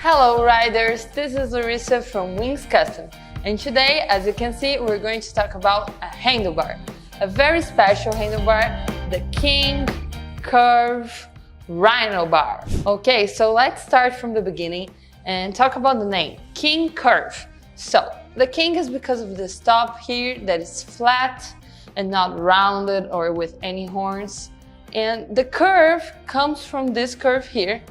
Hello riders, this is Larissa from Wings Custom, and today, as you can see, we're going to talk about a handlebar, a very special handlebar, the King Curve Rhino bar. Okay, so let's start from the beginning and talk about the name, King Curve. So, the King is because of this top here that is flat and not rounded or with any horns, and the curve comes from this curve here.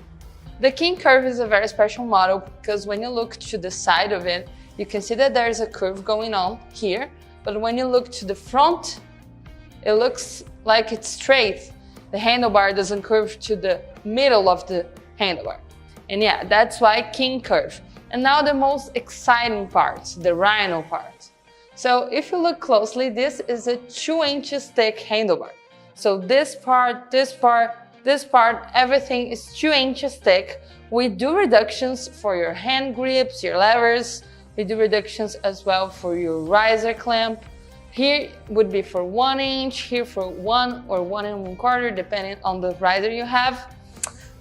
The King Curve is a very special model because when you look to the side of it, you can see that there is a curve going on here, but when you look to the front, it looks like it's straight. The handlebar doesn't curve to the middle of the handlebar. And yeah, that's why King Curve. And now the most exciting part, the Rhino part. So if you look closely, this is a 2 inches thick handlebar. So this part, everything is 2 inches thick. We do reductions for your hand grips, your levers. We do reductions as well for your riser clamp. Here would be for 1 inch, here for 1 or 1 1/4, depending on the rider you have.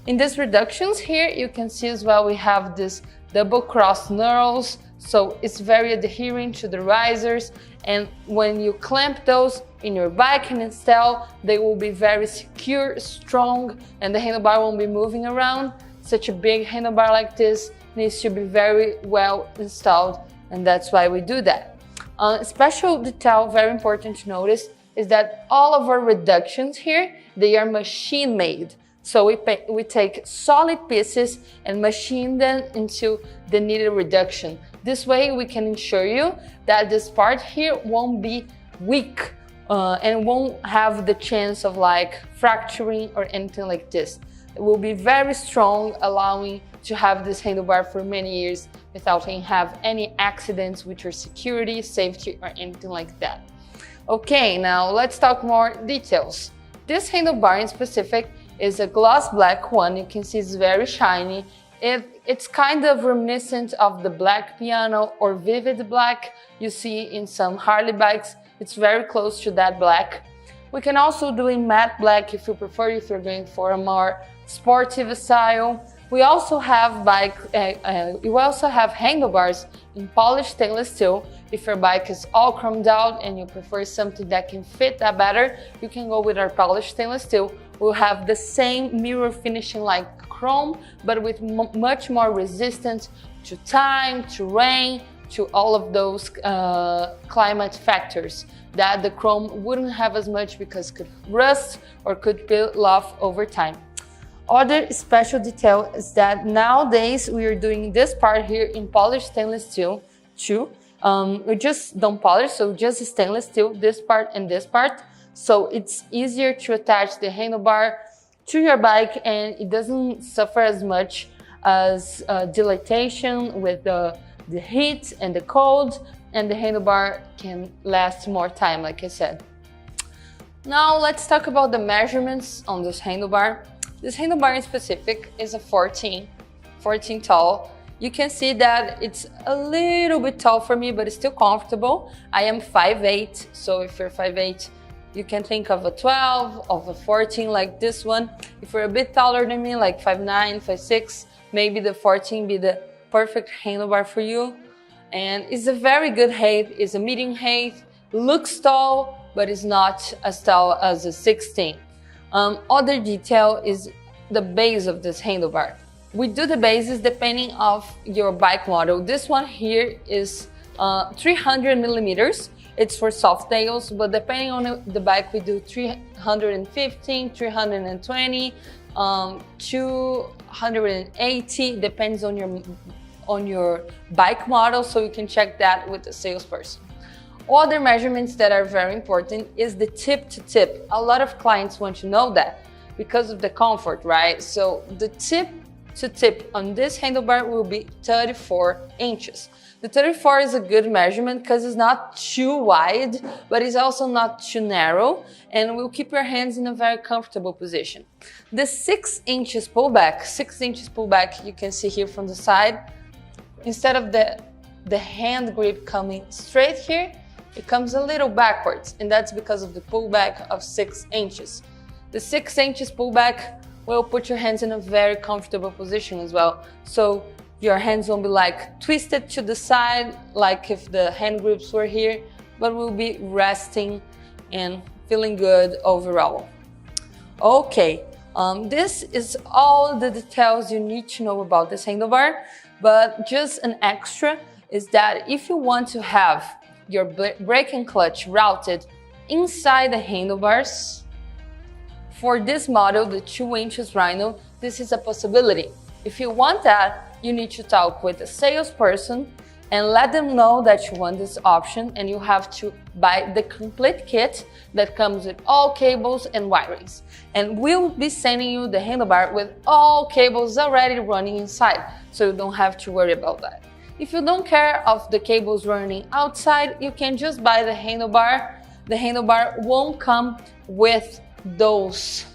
In these reductions here, you can see as well we have this double cross knurls, so it's very adherent to the risers, and when you clamp those in your bike and install, they will be very secure, strong, and the handlebar won't be moving around. Such a big handlebar like this needs to be very well installed, and that's why we do that. A special detail, very important to notice, is that all of our reductions here, they are machine made. So we take solid pieces and machine them into the needed reduction. This way we can ensure you that this part here won't be weak and won't have the chance of like fracturing or anything like this. It will be very strong, allowing to have this handlebar for many years without having any accidents with your security, safety, or anything like that. Okay, now let's talk more details. This handlebar in specific is a gloss black one. You can see it's very shiny. It's kind of reminiscent of the black piano or vivid black you see in some Harley bikes. It's very close to that black. We can also do in matte black if you prefer, if you're going for a more sportive style. We also have handlebars in polished stainless steel. If your bike is all chromed out and you prefer something that can fit that better, you can go with our polished stainless steel. We'll have the same mirror finishing like chrome, but with much more resistance to time, to rain, to all of those climate factors that the chrome wouldn't have as much because it could rust or could peel off over time. Other special detail is that nowadays we are doing this part here in polished stainless steel too. We just don't polish, so just stainless steel, this part and this part. So it's easier to attach the handlebar to your bike and it doesn't suffer as much as dilatation with the heat and the cold, and the handlebar can last more time, like I said. Now let's talk about the measurements on this handlebar. This handlebar in specific is a 14 tall. You can see that it's a little bit tall for me, but it's still comfortable. I am 5'8", so if you're 5'8", you can think of a 12, of a 14 like this one. If you're a bit taller than me, like 5'9", 5'6", maybe the 14 be the perfect handlebar for you. And it's a very good height, it's a medium height, looks tall, but it's not as tall as a 16. Other detail is the base of this handlebar. We do the bases depending of your bike model. This one here is 300 millimeters. It's for Softails, but depending on the bike, we do 315, 320, 280, depends on your bike model, so you can check that with the salesperson. Other measurements that are very important is the tip to tip. A lot of clients want to know that because of the comfort, right? So the tip to tip on this handlebar will be 34 inches. The 34 is a good measurement because it's not too wide, but it's also not too narrow, and will keep your hands in a very comfortable position. The 6 inches pullback, you can see here from the side, instead of the hand grip coming straight here, it comes a little backwards, and that's because of the pullback of 6 inches. The 6 inches pullback will put your hands in a very comfortable position as well. So Your hands won't be like twisted to the side, like if the hand grips were here, but will be resting and feeling good overall. Okay, this is all the details you need to know about this handlebar, but just an extra is that if you want to have your brake and clutch routed inside the handlebars, for this model, the 2 inches Rhino, this is a possibility. If you want that, you need to talk with a salesperson and let them know that you want this option, and you have to buy the complete kit that comes with all cables and wirings. And we'll be sending you the handlebar with all cables already running inside, so you don't have to worry about that. If you don't care of the cables running outside, you can just buy the handlebar. The handlebar won't come with those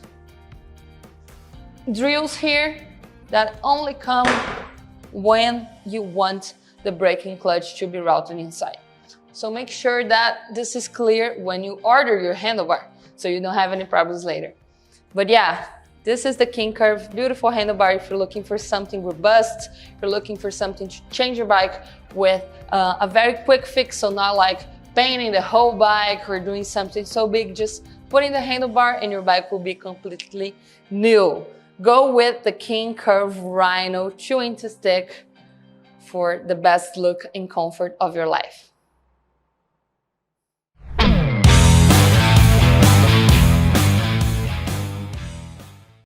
drills here that only come when you want the brake and clutch to be routed inside. So make sure that this is clear when you order your handlebar, so you don't have any problems later. But yeah, this is the King Curve, beautiful handlebar if you're looking for something robust, if you're looking for something to change your bike with a very quick fix, so not like painting the whole bike or doing something so big, just putting the handlebar and your bike will be completely new. Go with the King Curve Rhino 2 inch stick for the best look and comfort of your life.